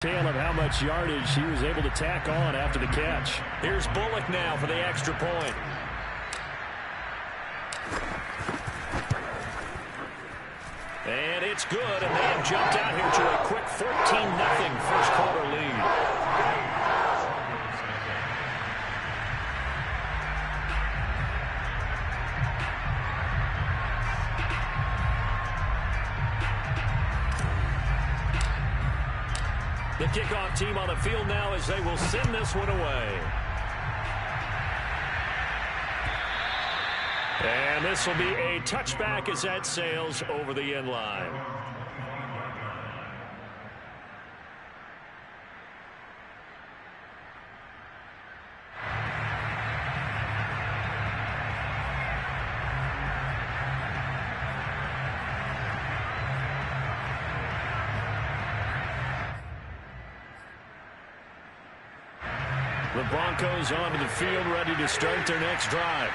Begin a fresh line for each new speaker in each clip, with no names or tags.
Tail of how much yardage he was able to tack on after the catch.
Here's Bullock now for the extra point. And it's good, and they have jumped out here to a quick 14-0 first quarter lead. The kickoff team on the field now as they will send this one away. And this will be a touchback as that sails over the end line. The Broncos onto the field, ready to start their next drive.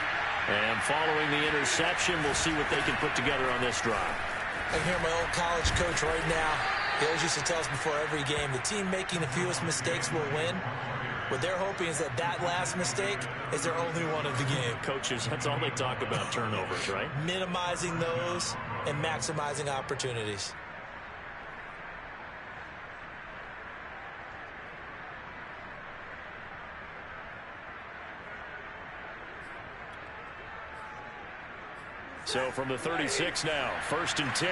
And following the interception, we'll see what they can put together on this drive.
I can hear my old college coach right now. He always used to tell us before every game, the team making the fewest mistakes will win. What they're hoping is that that last mistake is their only one of the game.
Coaches, that's all they talk about, turnovers, right?
Minimizing those and maximizing opportunities.
So from the 36 now, 1st and 10.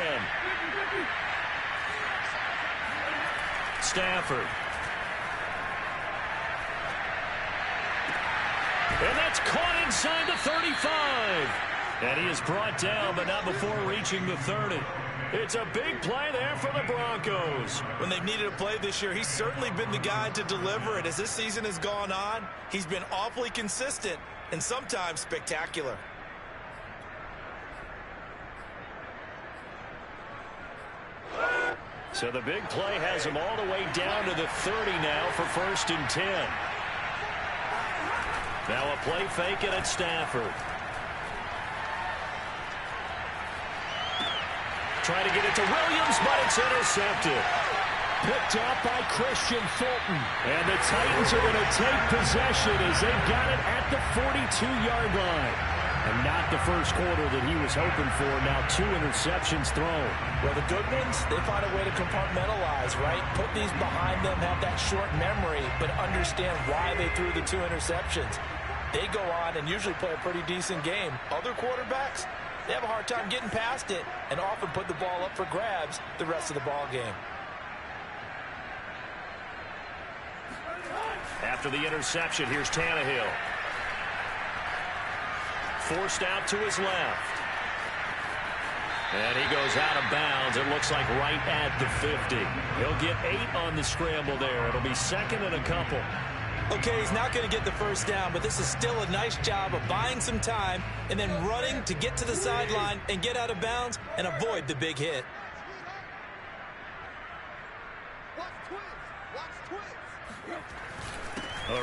Stafford. And that's caught inside the 35. And he is brought down, but not before reaching the 30. It's a big play there for the Broncos.
When they've needed a play this year, he's certainly been the guy to deliver it. As this season has gone on, he's been awfully consistent and sometimes spectacular.
So the big play has him all the way down to the 30 now for 1st and 10. Now a play fake it at Stafford. Trying to get it to Williams, but it's intercepted. Picked up by Christian Fulton.
And the Titans are going to take possession as they've got it at the 42-yard line. And not the first quarter that he was hoping for. Now 2 interceptions thrown.
Well, the good ones, they find a way to compartmentalize, right? Put these behind them, have that short memory, but understand why they threw the 2 interceptions. They go on and usually play a pretty decent game. Other quarterbacks, they have a hard time getting past it and often put the ball up for grabs the rest of the ball game.
After the interception, here's Tannehill. Forced out to his left. And he goes out of bounds. It looks like right at the 50. He'll get 8 on the scramble there. It'll be 2nd and a couple.
Okay, he's not going to get the first down, but this is still a nice job of buying some time and then running to get to the sideline and get out of bounds and avoid the big hit.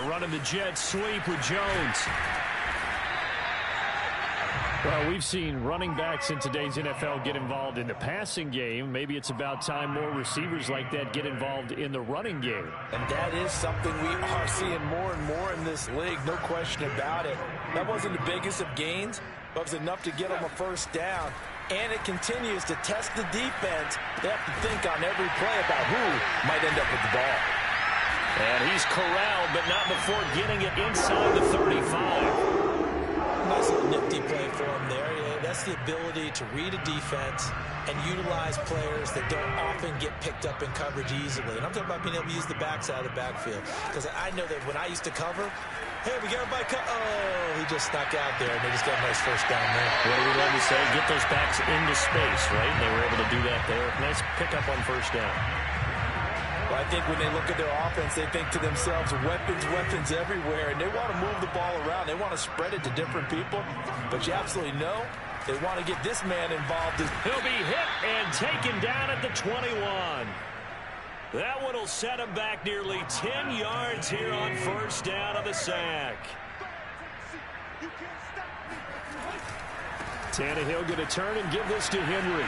Running the jet sweep with Jones.
Well, we've seen running backs in today's NFL get involved in the passing game. Maybe it's about time more receivers like that get involved in the running game.
And that is something we are seeing more and more in this league, no question about it. That wasn't the biggest of gains, but it was enough to get them a first down. And it continues to test the defense. They have to think on every play about who might end up with the ball.
And he's corralled, but not before getting it inside the 35.
Nice little nifty play for him there. Yeah, that's the ability to read a defense and utilize players that don't often get picked up in coverage easily. And I'm talking about being able to use the backside of the backfield. Because I know that when I used to cover, hey, we got everybody oh, he just snuck out there, and they just got a nice first down there.
What do we love to say? Get those backs into space, right? And they were able to do that there. Nice pickup on first down.
Well, I think when they look at their offense, they think to themselves, weapons, weapons everywhere, and they want to move the ball around. They want to spread it to different people, but you absolutely know they want to get this man involved.
He'll be hit and taken down at the 21. That one will set him back nearly 10 yards here on first down of the sack.
Tannehill going to turn and give this to Henry.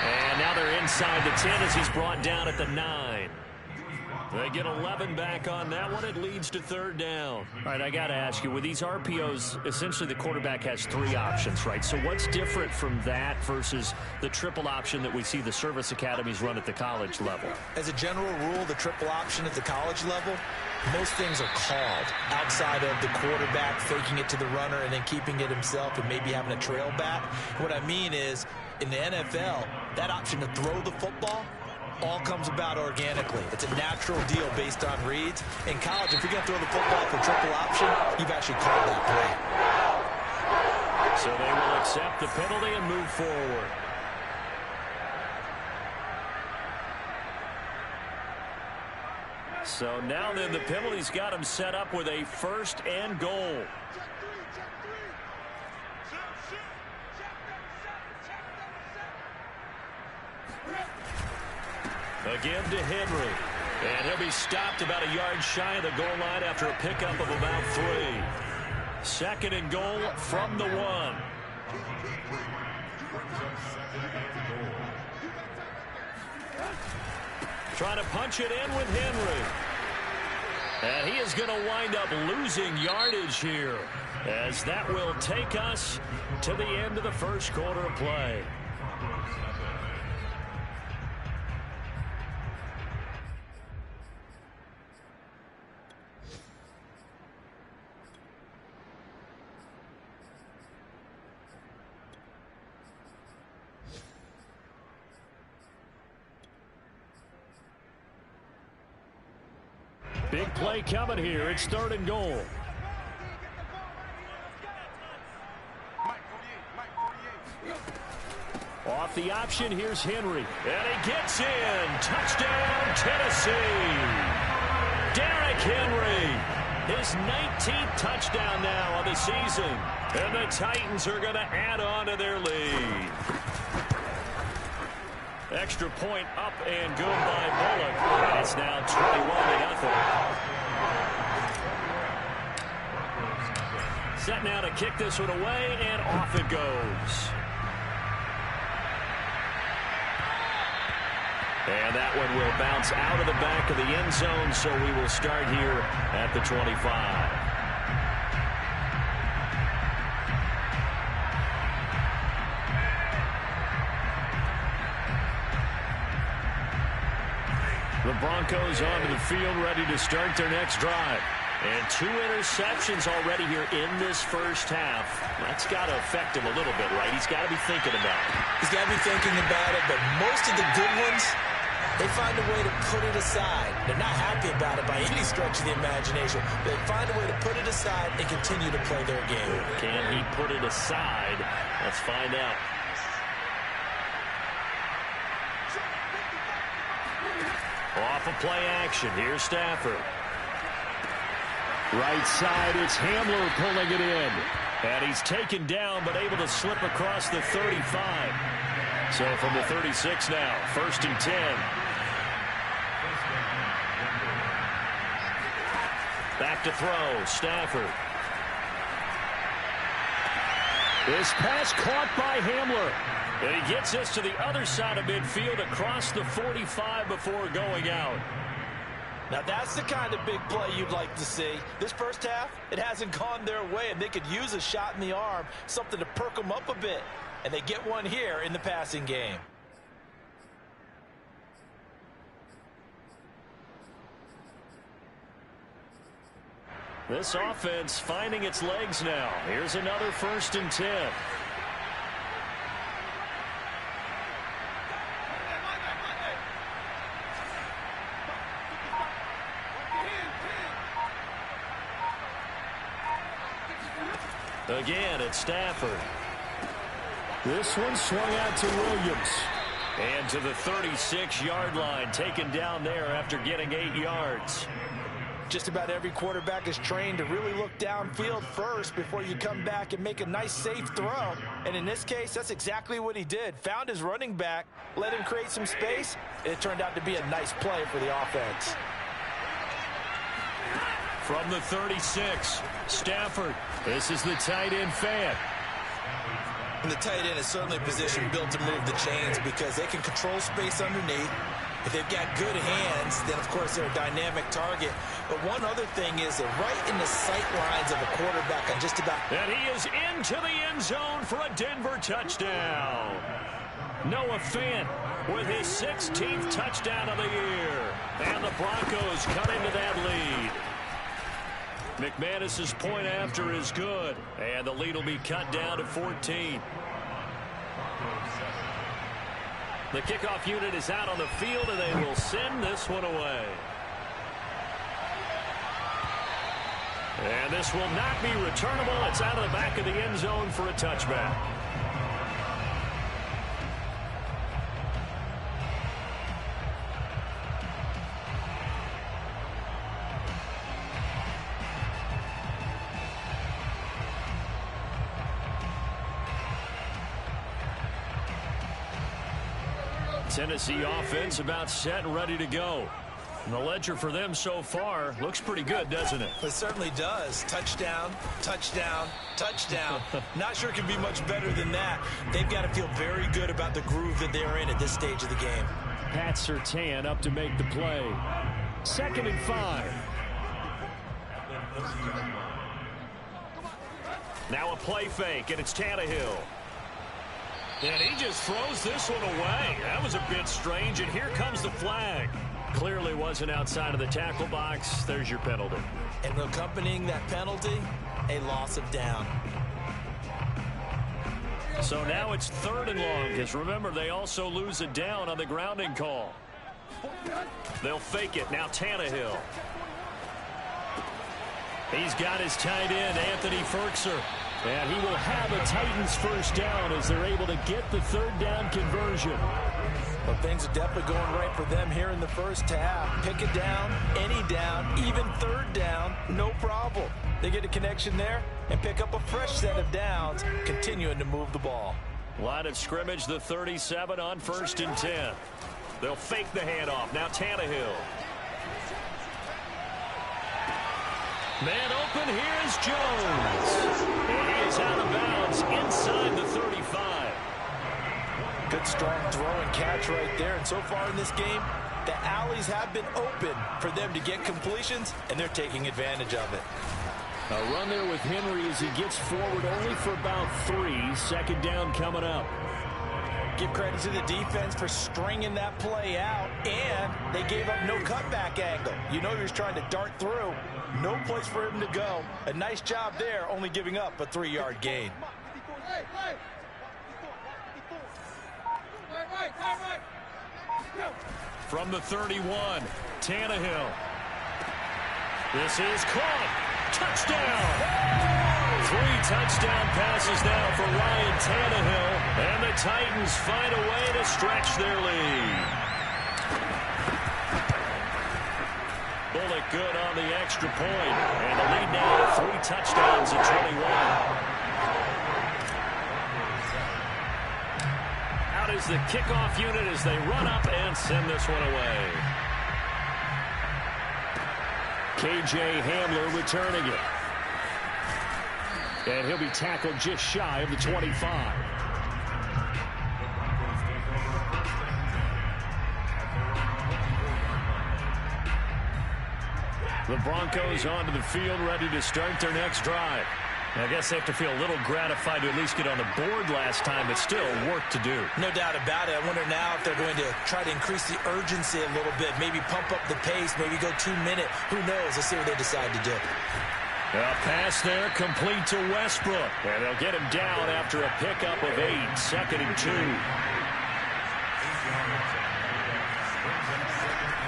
And now they're inside the 10 as he's brought down at the 9. They get 11 back on that one. It leads to third down.
All right, I got to ask you, with these RPOs, essentially the quarterback has 3 options, right? So what's different from that versus the triple option that we see the service academies run at the college level?
As a general rule, the triple option at the college level, most things are called outside of the quarterback faking it to the runner and then keeping it himself and maybe having a trail back. What I mean is, in the NFL, that option to throw the football all comes about organically. It's a natural deal based on reads. In college, if you're going to throw the football for triple option, you've actually called that play.
So they will accept the penalty and move forward. So now then the penalty's got him set up with a 1st and goal. Again to Henry. And he'll be stopped about a yard shy of the goal line after a pickup of about 3. 2nd and goal from the 1. Trying to punch it in with Henry. And he is going to wind up losing yardage here, as that will take us to the end of the first quarter of play. Big play coming here. It's 3rd and goal. Off the option, here's Henry. And he gets in. Touchdown, Tennessee. Derrick Henry. His 19th touchdown now of the season. And the Titans are going to add on to their lead. Extra point up and good by Bullock. And it's now 21-0. Set now to kick this one away, and off it goes. And that one will bounce out of the back of the end zone, so we will start here at the 25. The Broncos onto the field, ready to start their next drive. And 2 interceptions already here in this first half. That's got to affect him a little bit, right? He's got to be thinking about it.
He's got to be thinking about it, but most of the good ones, they find a way to put it aside. They're not happy about it by any stretch of the imagination. They find a way to put it aside and continue to play their game.
Can he put it aside? Let's find out. Off of play action. Here's Stafford.
Right side, it's Hamler pulling it in.
And he's taken down, but able to slip across the 35. So from the 36 now, 1st and 10. Back to throw, Stafford.
This pass caught by Hamler.
And he gets us to the other side of midfield across the 45 before going out.
Now that's the kind of big play you'd like to see. This first half, it hasn't gone their way, and they could use a shot in the arm, something to perk them up a bit. And they get one here in the passing game.
This offense finding its legs now. Here's another 1st and 10. Again, it's Stafford.
This one swung out to Williams.
And to the 36-yard line, taken down there after getting 8 yards.
Just about every quarterback is trained to really look downfield first before you come back and make a nice, safe throw. And in this case, that's exactly what he did. Found his running back, let him create some space, and it turned out to be a nice play for the offense.
From the 36, Stafford. This is the tight end fan.
And the tight end is certainly a position built to move the chains because they can control space underneath. If they've got good hands, then, of course, they're a dynamic target. But one other thing is they're right in the sight lines of a quarterback on just about...
And he is into the end zone for a Denver touchdown. Noah Fant with his 16th touchdown of the year. And the Broncos cut into that lead. McManus's point after is good. And the lead will be cut down to 14. The kickoff unit is out on the field, and they will send this one away. And this will not be returnable. It's out of the back of the end zone for a touchback. Tennessee offense about set and ready to go. And the ledger for them so far looks pretty good, doesn't it?
It certainly does. Touchdown, touchdown, touchdown. Not sure it can be much better than that. They've got to feel very good about the groove that they're in at this stage of the game.
Pat Surtain up to make the play. 2nd and 5. Now a play fake, and it's Tannehill. And he just throws this one away. That was a bit strange, and here comes the flag. Clearly wasn't outside of the tackle box. There's your penalty.
And accompanying that penalty, a loss of down.
So now it's 3rd and long, because remember, they also lose a down on the grounding call. They'll fake it. Now Tannehill. He's got his tight end, Anthony Ferkser. And he will have a Titans first down as they're able to get the 3rd down conversion.
Well, things are definitely going right for them here in the first half. Pick it down, any down, even 3rd down, no problem. They get a connection there and pick up a fresh set of downs, continuing to move the ball.
Line of scrimmage, the 37 on 1st and 10. They'll fake the handoff. Now Tannehill. Man open, here's Jones. And he is out of bounds inside the 35.
Good strong throw and catch right there. And so far in this game, the alleys have been open for them to get completions, and they're taking advantage of it.
A run there with Henry as he gets forward only for about 3. 2nd down coming up.
Give credit to the defense for stringing that play out, and they gave up no cutback angle. You know he was trying to dart through. No place for him to go. A nice job there, only giving up a 3-yard gain.
From the 31, Tannehill. This is caught. Touchdown! 3 touchdown passes now for Ryan Tannehill, and the Titans find a way to stretch their lead. Bullock good on the extra point, and the lead now to 3 touchdowns at 21. Out is the kickoff unit as they run up and send this one away. KJ Hamler returning it. And he'll be tackled just shy of the 25. The Broncos onto the field, ready to start their next drive. And I guess they have to feel a little gratified to at least get on the board last time, but still work to do.
No doubt about it. I wonder now if they're going to try to increase the urgency a little bit, maybe pump up the pace, maybe go 2-minute. Who knows? Let's see what they decide to do.
A pass there complete to Westbrook. And they'll get him down after a pickup of 8. 2nd and 2.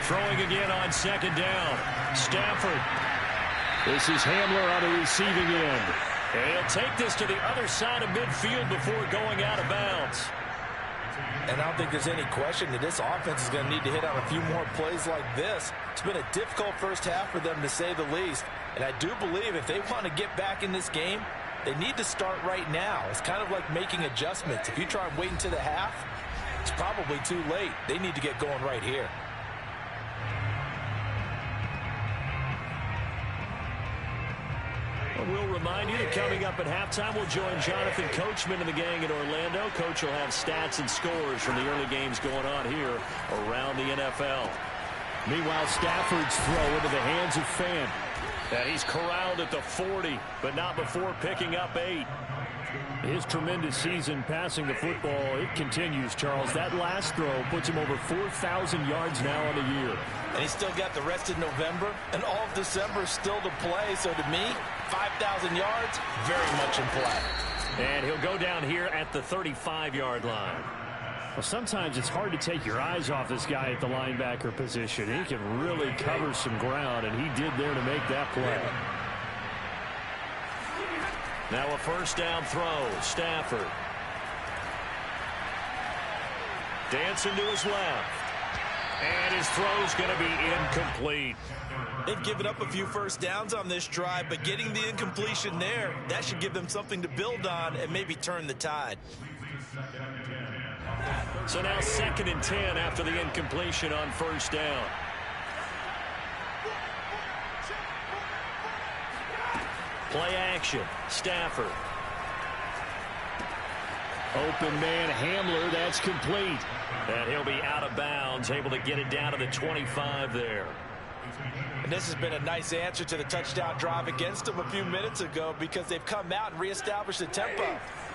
Throwing again on 2nd down. Stafford. This is Hamler on the receiving end. And he'll take this to the other side of midfield before going out of bounds.
And I don't think there's any question that this offense is going to need to hit on a few more plays like this. It's been a difficult first half for them, to say the least. And I do believe if they want to get back in this game, they need to start right now. It's kind of like making adjustments. If you try and wait until the half, it's probably too late. They need to get going right here.
We'll remind you that coming up at halftime, we'll join Jonathan Coachman and the gang in Orlando. Coach will have stats and scores from the early games going on here around the NFL.
Meanwhile, Stafford's throw into the hands of Fan.
And he's corralled at the 40, but not before picking up 8.
His tremendous season passing the football, it continues, Charles. That last throw puts him over 4,000 yards now on the year.
And he's still got the rest of November and all of December still to play. So to me, 5,000 yards, very much in play.
And he'll go down here at the 35-yard line.
Well, sometimes it's hard to take your eyes off this guy at the linebacker position. He can really cover some ground, and he did there to make that play.
Now a first down throw. Stafford. Dancing to his left. And his throw's going to be incomplete.
They've given up a few first downs on this drive, but getting the incompletion there, that should give them something to build on and maybe turn the tide.
So now 2nd and 10 after the incompletion on first down. Play action. Stafford.
Open man Hamler, that's complete.
And he'll be out of bounds, able to get it down to the 25 there.
And this has been a nice answer to the touchdown drive against them a few minutes ago because they've come out and reestablished the tempo.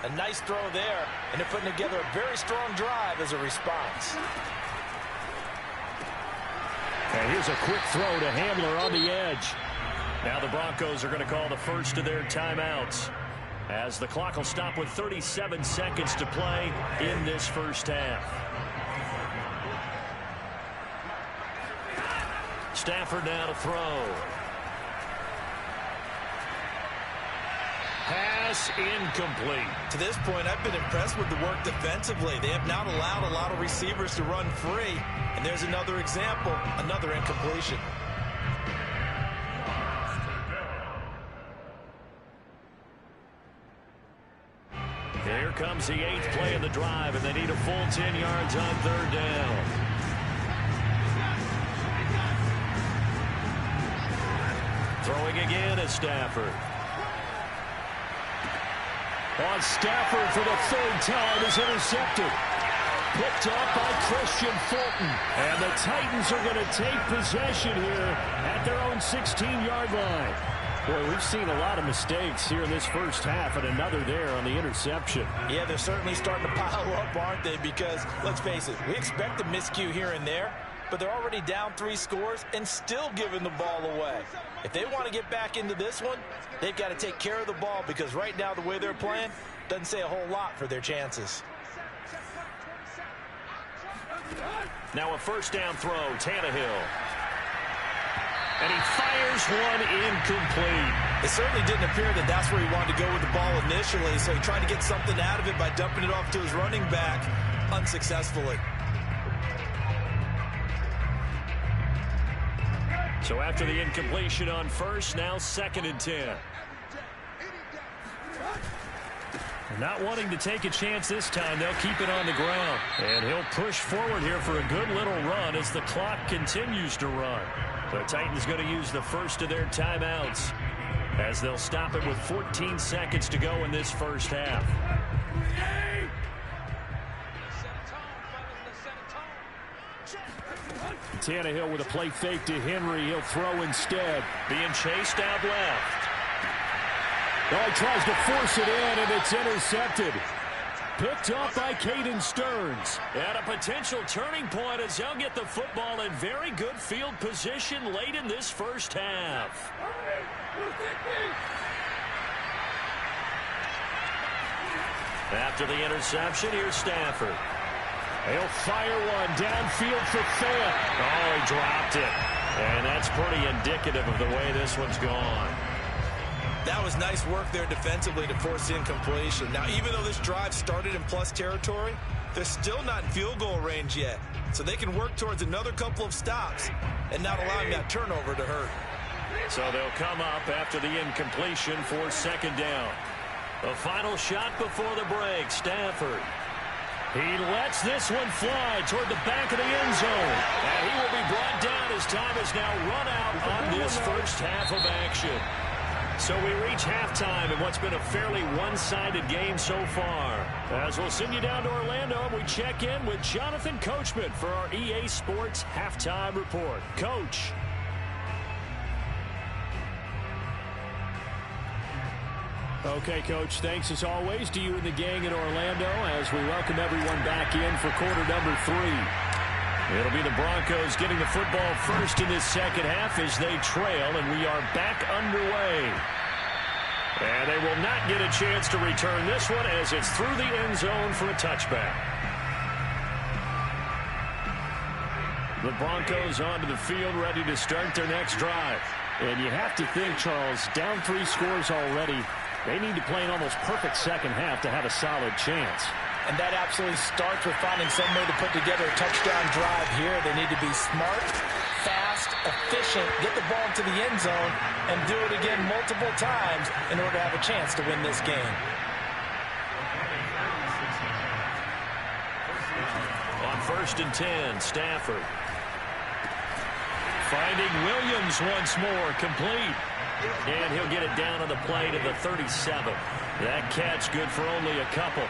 A nice throw there, and they're putting together a very strong drive as a response.
And here's a quick throw to Hamler on the edge.
Now the Broncos are going to call the first of their timeouts as the clock will stop with 37 seconds to play in this first half. Stafford now to throw. Pass incomplete.
To this point, I've been impressed with the work defensively. They have not allowed a lot of receivers to run free. And there's another example, another incompletion.
Here comes the 8th play of the drive, and they need a full 10 yards on 3rd down. Throwing again is Stafford.
On Stafford for the 3rd time is intercepted. Picked up by Christian Fulton. And the Titans are going to take possession here at their own 16-yard line. Boy, we've seen a lot of mistakes here in this first half, and another there on the interception.
Yeah, they're certainly starting to pile up, aren't they? Because, let's face it, we expect a miscue here and there, but they're already down 3 scores and still giving the ball away. If they want to get back into this one, they've got to take care of the ball because right now the way they're playing doesn't say a whole lot for their chances.
Now a first down throw, Tannehill. And he fires one incomplete.
It certainly didn't appear that that's where he wanted to go with the ball initially, so he tried to get something out of it by dumping it off to his running back unsuccessfully.
So after the incompletion on first, now 2nd and 10.
Not wanting to take a chance this time, they'll keep it on the ground.
And he'll push forward here for a good little run as the clock continues to run. The Titans going to use the first of their timeouts as they'll stop it with 14 seconds to go in this first half.
Tannehill with a play fake to Henry. He'll throw instead.
Being chased out left.
Oh, he tries to force it in, and it's intercepted. Picked up by Caden Stearns.
And a potential turning point as he'll get the football in very good field position late in this first half. After the interception, here's Stafford.
He'll fire one downfield for Fan.
Oh, he dropped it. And that's pretty indicative of the way this one's gone.
That was nice work there defensively to force the incompletion. Now, even though this drive started in plus territory, they're still not in field goal range yet. So they can work towards another couple of stops and not allowing that turnover to hurt.
So they'll come up after the incompletion for 2nd down. The final shot before the break, Stafford.
He lets this one fly toward the back of the end zone.
And he will be brought down as time is now run out on this first half of action. So we reach halftime in what's been a fairly one-sided game so far. As we'll send you down to Orlando, and we check in with Jonathan Coachman for our EA Sports Halftime Report. Coach.
Okay, Coach, thanks as always to you and the gang in Orlando as we welcome everyone back in for quarter number 3.
It'll be the Broncos getting the football first in this second half as they trail, and we are back underway. And they will not get a chance to return this one as it's through the end zone for a touchback. The Broncos onto the field ready to start their next drive.
And you have to think, Charles, down 3 scores already. They need to play an almost perfect second half to have a solid chance.
And that absolutely starts with finding some way to put together a touchdown drive here. They need to be smart, fast, efficient, get the ball to the end zone, and do it again multiple times in order to have a chance to win this game.
On 1st and 10, Stafford. Finding Williams once more, complete. And he'll get it down on the play to the 37. That catch good for only a couple.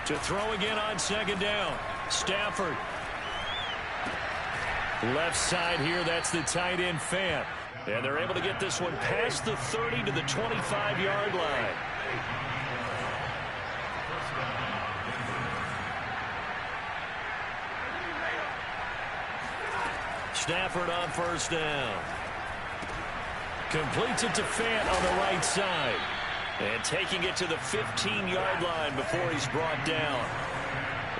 To throw again on 2nd down. Stafford. Left side here, that's the tight end Fant. And they're able to get this one past the 30 to the 25-yard line. Stafford on 1st down. Completes it to Fant on the right side. And taking it to the 15-yard line before he's brought down.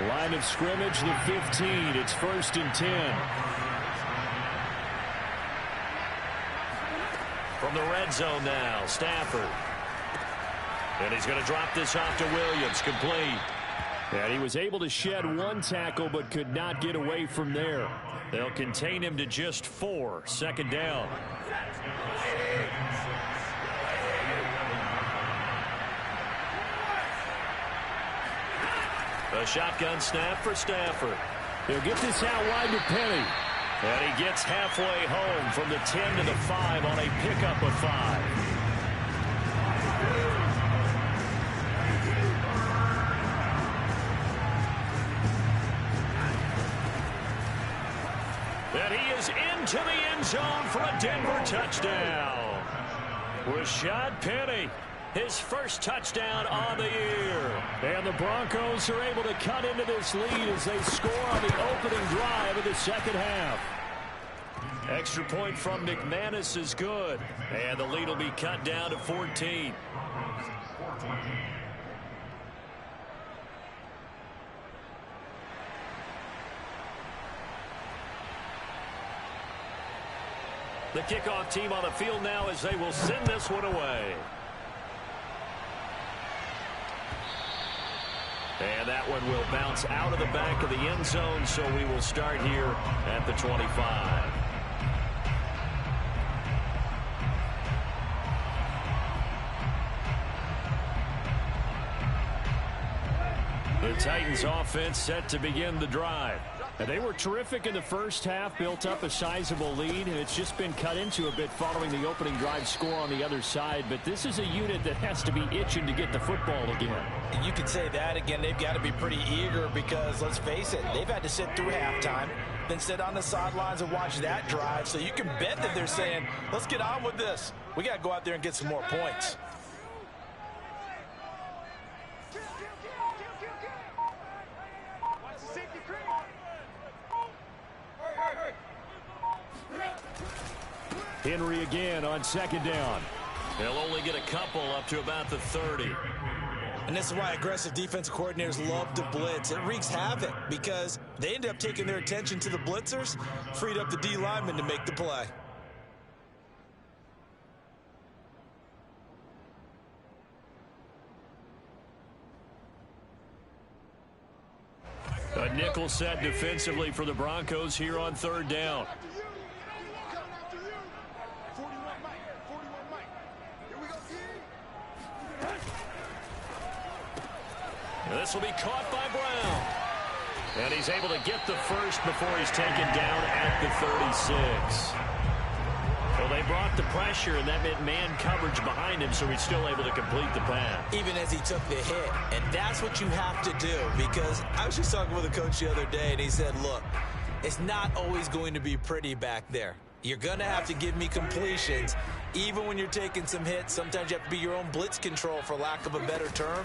Line of scrimmage, the 15. It's 1st and 10.
From the red zone now, Stafford. And he's going to drop this off to Williams, complete.
And he was able to shed 1 tackle but could not get away from there.
They'll contain him to just 4, 2nd down. A shotgun snap for Stafford.
He'll get this out wide to Penny.
And he gets halfway home from the 10 to the 5 on a pickup of 5. And he is into the end zone for a Denver touchdown. Rashad Penny, his first touchdown on the year.
And the Broncos are able to cut into this lead as they score on the opening drive of the second half.
Extra point from McManus is good. And the lead will be cut down to 14. The kickoff team on the field now as they will send this one away. And that one will bounce out of the back of the end zone, so we will start here at the 25. The Titans offense set to begin the drive.
And they were terrific in the first half, built up a sizable lead, and it's just been cut into a bit following the opening drive score on the other side. But this is a unit that has to be itching to get the football again.
You could say that again. They've got to be pretty eager because, let's face it, they've had to sit through halftime, then sit on the sidelines and watch that drive. So you can bet that they're saying, let's get on with this. We got to go out there and get some more points.
Henry again on 2nd down.
They'll only get a couple up to about the 30.
And this is why aggressive defensive coordinators love to blitz. It wreaks havoc because they end up taking their attention to the blitzers, freed up the D lineman to make the play.
A nickel set defensively for the Broncos here on 3rd down. This will be caught by Brown. And he's able to get the first before he's taken down at the 36. Well, they brought the pressure, and that meant man coverage behind him, so he's still able to complete the pass.
Even as he took the hit. And that's what you have to do, because I was just talking with a coach the other day, and he said, look, it's not always going to be pretty back there. You're going to have to give me completions. Even when you're taking some hits, sometimes you have to be your own blitz control, for lack of a better term.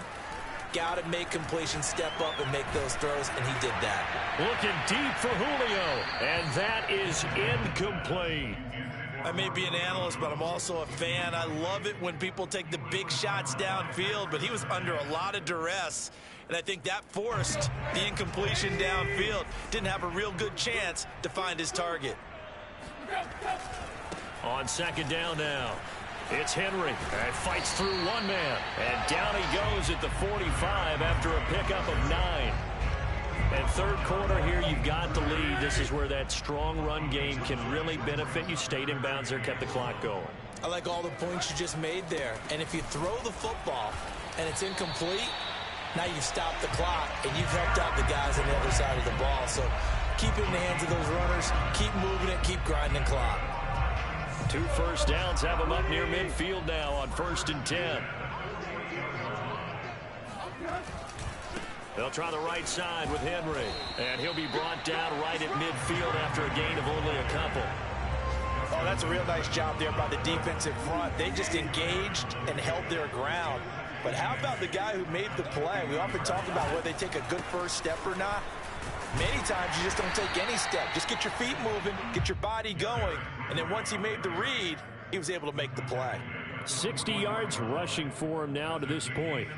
Got to make completions, step up, and make those throws, and he did that.
Looking deep for Julio, and that is incomplete.
I may be an analyst, but I'm also a fan. I love it when people take the big shots downfield, but he was under a lot of duress, and I think that forced the incompletion downfield. Didn't have a real good chance to find his target.
On second down now, it's Henry, and fights through one man, and down he goes at the 45 after a pickup of 9. And third quarter here, you've got the lead. This is where that strong run game can really benefit you. Stayed in bounds there, kept the clock going.
I like all the points you just made there. And if you throw the football and it's incomplete, now you've stopped the clock and you've helped out the guys on the other side of the ball. So keep it in the hands of those runners. Keep moving it. Keep grinding clock.
2 first downs have them up near midfield now on 1st and 10. They'll try the right side with Henry, and he'll be brought down right at midfield after a gain of only a couple.
Oh, that's a real nice job there by the defensive front. They just engaged and held their ground. But how about the guy who made the play? We often talk about whether they take a good first step or not. Many times you just don't take any step. Just get your feet moving, get your body going, and then once he made the read, he was able to make the play.
60 yards rushing for him now to this point.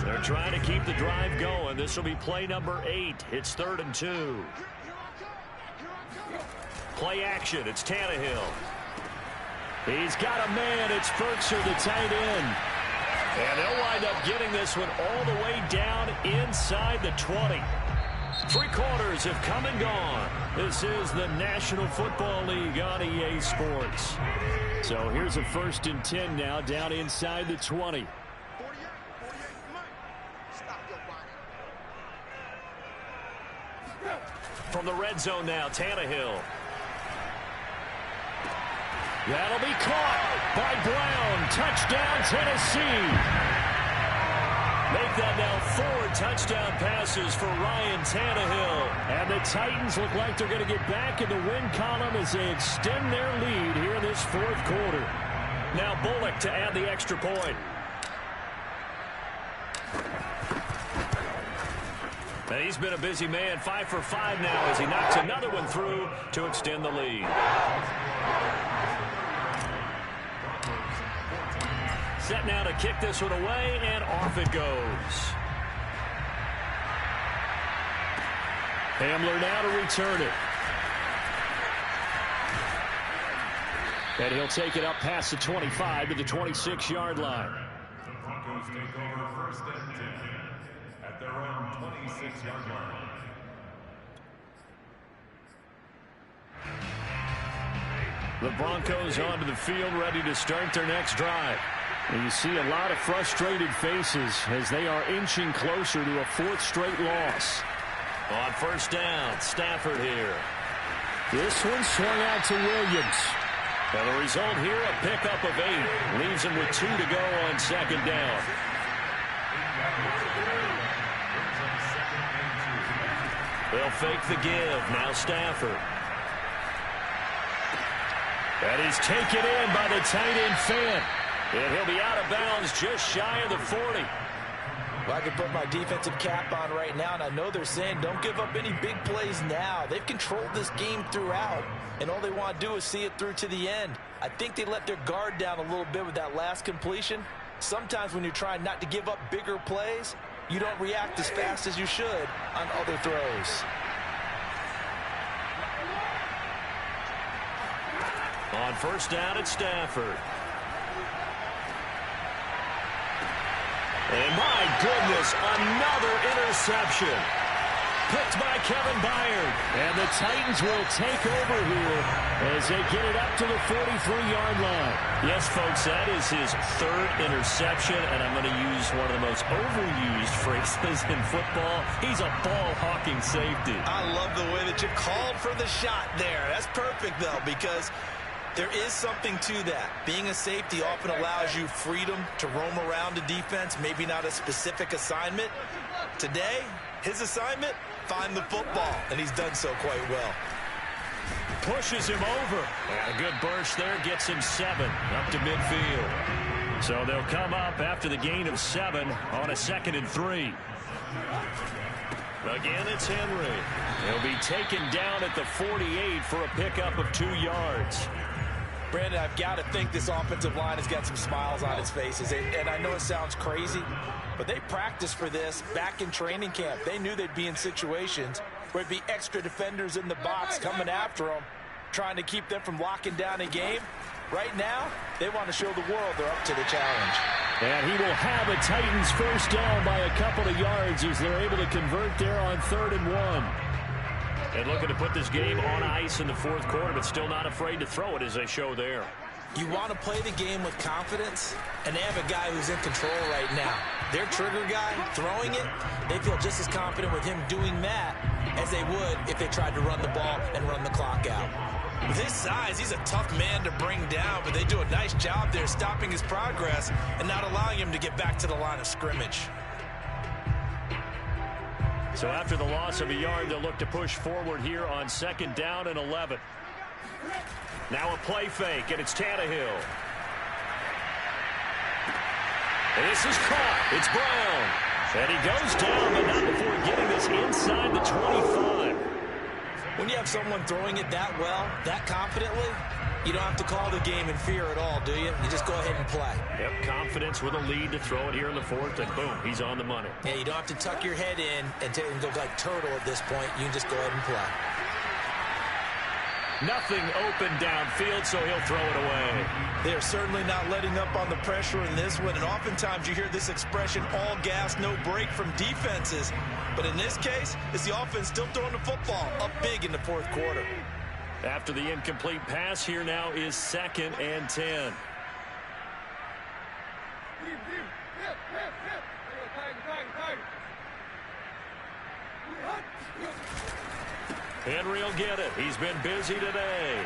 They're trying to keep the drive going. This will be play number 8. It's 3rd and 2. Play action. It's Tannehill.
He's got a man. It's Ferkser, the tight end.
And they'll wind up getting this one all the way down inside the 20. 3 quarters have come and gone. This is the National Football League on EA Sports.
So here's a 1st and 10 now down inside the 20.
From the red zone now, Tannehill.
That'll be caught by Brown. Touchdown, Tennessee.
Make that now 4 touchdown passes for Ryan Tannehill.
And the Titans look like they're going to get back in the win column as they extend their lead here in this 4th quarter.
Now Bullock to add the extra point. And he's been a busy man, 5 for 5 now as he knocks another one through to extend the lead. Set now to kick this one away, and off it goes.
Hamler now to return it. And he'll take it up past the 25 to the 26-yard line.
The Broncos take over 1st and 10 at their own 26-yard line.
The Broncos onto the field, ready to start their next drive.
And you see a lot of frustrated faces as they are inching closer to a 4th straight loss.
On 1st down, Stafford here.
This one swung out to Williams.
And the result here, a pickup of 8. Leaves him with 2 to go on 2nd down. They'll fake the give. Now Stafford.
And he's taken in by the tight end Fant.
And he'll be out of bounds just shy of the 40.
Well, I can put my defensive cap on right now, and I know they're saying don't give up any big plays now. They've controlled this game throughout, and all they want to do is see it through to the end. I think they let their guard down a little bit with that last completion. Sometimes when you're trying not to give up bigger plays, you don't react as fast as you should on other throws.
On 1st down, it's Stafford. And my goodness, another interception.
picked by Kevin Byard. And the Titans will take over here as they get it up to the 43-yard line.
Yes, folks, that is his third interception, and I'm going to use one of the most overused phrases in football. He's a ball-hawking safety.
I love the way that you called for the shot there. That's perfect, though, because there is something to that. Being a safety often allows you freedom to roam around the defense, maybe not a specific assignment. Today, his assignment, find the football, and he's done so quite well.
Pushes him over.
And a good burst there gets him 7 up to midfield. So they'll come up after the gain of 7 on a 2nd and 3. Again, it's Henry. He'll be taken down at the 48 for a pickup of 2 yards.
Brandon, I've got to think this offensive line has got some smiles on its faces. And I know it sounds crazy, but they practiced for this back in training camp. They knew they'd be in situations where it'd be extra defenders in the box coming after them, trying to keep them from locking down a game. Right now, they want to show the world they're up to the challenge.
And he will have a Titans first down by a couple of yards as they're able to convert there on 3rd and 1.
And looking to put this game on ice in the 4th quarter, but still not afraid to throw it as they show there.
You want to play the game with confidence, and they have a guy who's in control right now. Their trigger guy, throwing it, they feel just as confident with him doing that as they would if they tried to run the ball and run the clock out. With his size, he's a tough man to bring down, but they do a nice job there stopping his progress and not allowing him to get back to the line of scrimmage.
So after the loss of a yard, they'll look to push forward here on 2nd down and 11. Now a play fake, and it's Tannehill. And this is caught. It's Brown. And he goes down, but not before getting this inside the 25.
When you have someone throwing it that well, that confidently, you don't have to call the game in fear at all, do you? You just go ahead and play.
Yep, confidence with a lead to throw it here in the 4th, and boom, he's on the money.
Yeah, you don't have to tuck your head in and go like turtle at this point. You can just go ahead and play.
Nothing open downfield, so he'll throw it away.
They're certainly not letting up on the pressure in this one, and oftentimes you hear this expression, all gas, no break from defenses. But in this case, it's the offense still throwing the football up big in the 4th quarter.
After the incomplete pass, here now is 2nd and 10. Henry will get it. He's been busy today.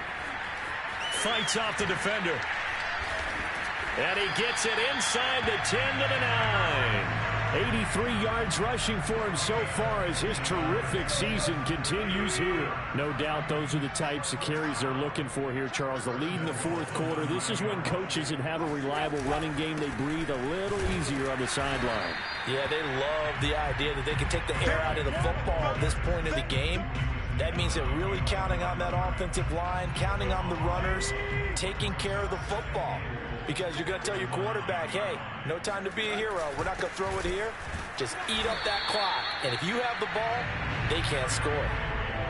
Fights off the defender. And he gets it inside the 10 to the 9.
83 yards rushing for him so far as his terrific season continues here. No doubt those are the types of carries they're looking for here, Charles. The lead in the 4th quarter. This is when coaches that have a reliable running game, they breathe a little easier on the sideline.
Yeah, they love the idea that they can take the air out of the football at this point of the game. That means they're really counting on that offensive line, counting on the runners, taking care of the football. Because you're going to tell your quarterback, hey, no time to be a hero. We're not going to throw it here. Just eat up that clock. And if you have the ball, they can't score.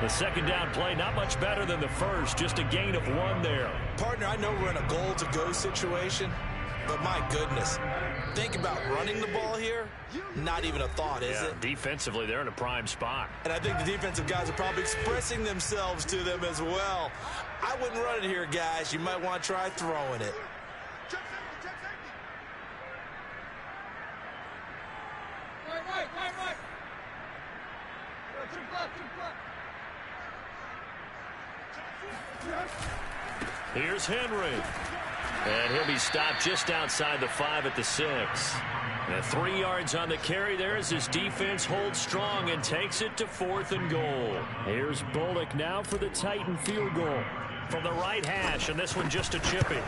The 2nd down play, not much better than the first. Just a gain of 1 there.
Partner, I know we're in a goal-to-go situation, but my goodness, think about running the ball here. Not even a thought, is it?
Defensively, they're in a prime spot.
And I think the defensive guys are probably expressing themselves to them as well. I wouldn't run it here, guys. You might want to try throwing it.
Here's Henry. And he'll be stopped just outside the 5 at the 6. And 3 yards on the carry there as his defense holds strong and takes it to 4th and goal.
Here's Bullock now for the Titan field goal.
From the right hash, and this one just a chippy.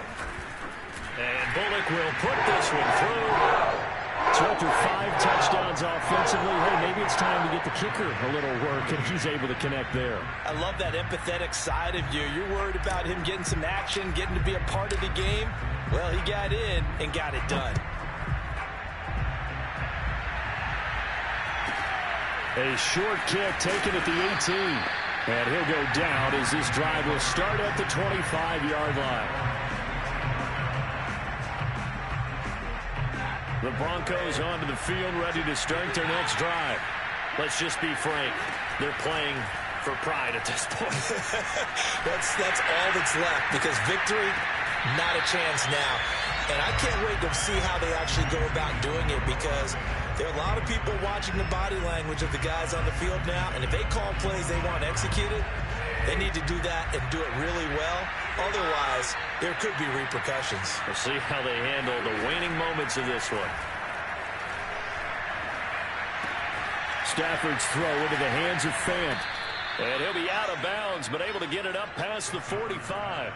And Bullock will put this one through.
So after 5 touchdowns offensively, hey, maybe it's time to get the kicker a little work, and he's able to connect there.
I love that empathetic side of you. You're worried about him getting some action, getting to be a part of the game. Well, he got in and got it done.
A short kick taken at the 18. And he'll go down as this drive will start at the 25-yard line.
The Broncos onto the field, ready to start their next drive. Let's just be frank. They're playing for pride at this point.
That's all that's left, because victory, not a chance now. And I can't wait to see how they actually go about doing it, because there are a lot of people watching the body language of the guys on the field now, and if they call plays they want executed, they need to do that and do it really well. Otherwise, there could be repercussions.
We'll see how they handle the waning moments of this one.
Stafford's throw into the hands of Fant.
And he'll be out of bounds, but able to get it up past the 45.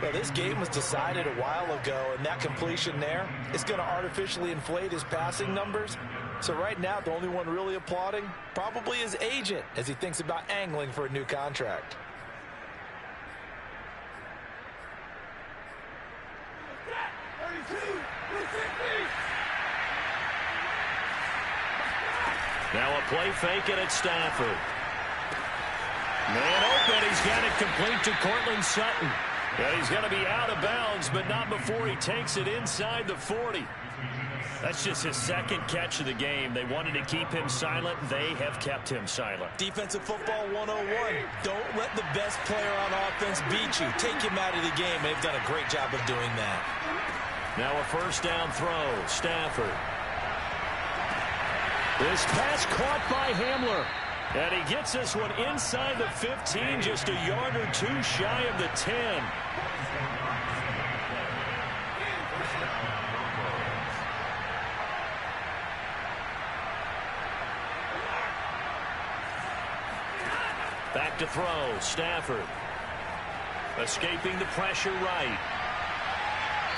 Well, this game was decided a while ago, and that completion there is going to artificially inflate his passing numbers. So right now, the only one really applauding probably his agent as he thinks about angling for a new contract.
Now a play fake, and it's Stafford. Man open, he's got it complete to Cortland Sutton. And he's going to be out of bounds, but not before he takes it inside the 40. That's just his second catch of the game. They wanted to keep him silent. They have kept him silent.
Defensive football 101. Don't let the best player on offense beat you. Take him out of the game. They've done a great job of doing that.
Now a first down throw. Stafford.
This pass caught by Hamler.
And he gets this one inside the 15, just a yard or two shy of the 10. Back to throw. Stafford. Escaping the pressure right.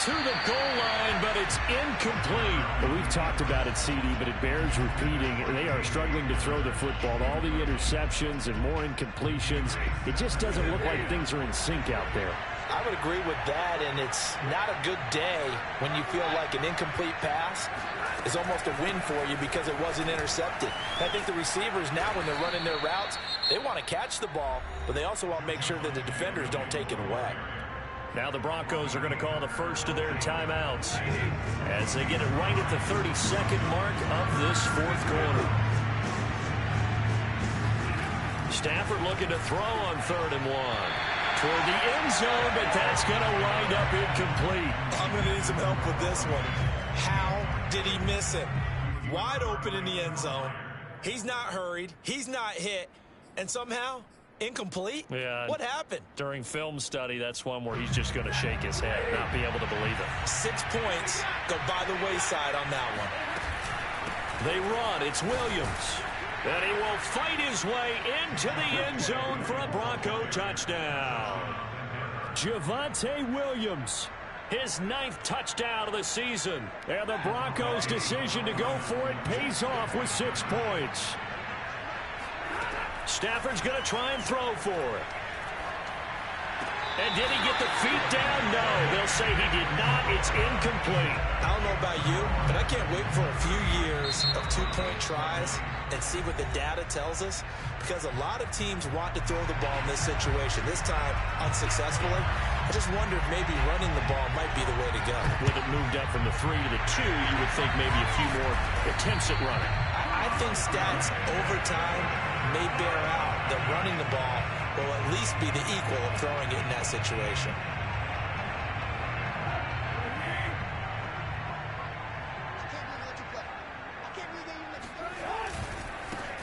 To the goal line, but it's incomplete.
Well, we've talked about it, CD, but it bears repeating. They are struggling to throw the football. All the interceptions and more incompletions. It just doesn't look like things are in sync out there.
I would agree with that, and it's not a good day when you feel like an incomplete pass is almost a win for you because it wasn't intercepted. I think the receivers now, when they're running their routes, they want to catch the ball, but they also want to make sure that the defenders don't take it away.
Now the Broncos are going to call the first of their timeouts as they get it right at the 32nd mark of this fourth quarter. Stafford looking to throw on 3rd and 1. Toward the end zone, but that's going to wind up incomplete.
I'm going to need some help with this one. How did he miss it? Wide open in the end zone. He's not hurried. He's not hit. And somehow, incomplete?
Yeah.
What happened?
During film study, that's one where he's just going to shake his head, not be able to believe it.
6 points go by the wayside on that one.
They run. It's Williams. And he will fight his way into the end zone for a Bronco touchdown.
Javonte Williams.
His 9th touchdown of the season.
And the Broncos' decision to go for it pays off with 6 points.
Stafford's going to try and throw for it. And did he get the feet down? No, they'll say he did not. It's incomplete.
I don't know about you, but I can't wait for a few years of 2-point tries and see what the data tells us, because a lot of teams want to throw the ball in this situation, this time unsuccessfully. I just wonder if maybe running the ball might be the way to go.
With it moved up from the 3 to the 2, you would think maybe a few more attempts at running.
I think stats over time may bear out that running the ball will at least be the equal of throwing it in that situation.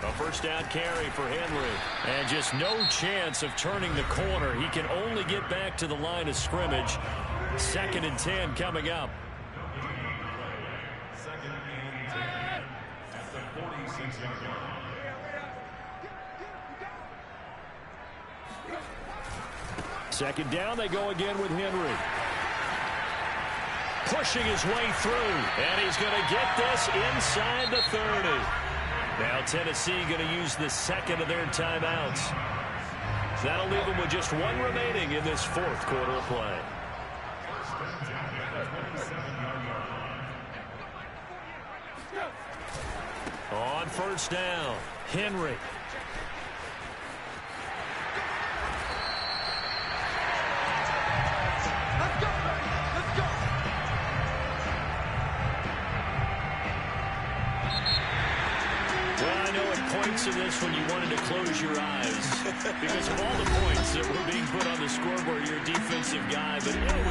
A first down carry for Henry. And just no chance of turning the corner. He can only get back to the line of scrimmage. 2nd and 10 coming up.
2nd and 10 at the 46-yard line.
Second down, they go again with Henry.
Pushing his way through. And he's going to get this inside the 30. Now Tennessee going to use the 2nd of their timeouts. That'll leave them with just 1 remaining in this 4th quarter of play. On first down, Henry. points in this when you wanted to close your eyes because of all the points that were being put on the scoreboard. You're a defensive guy, but it was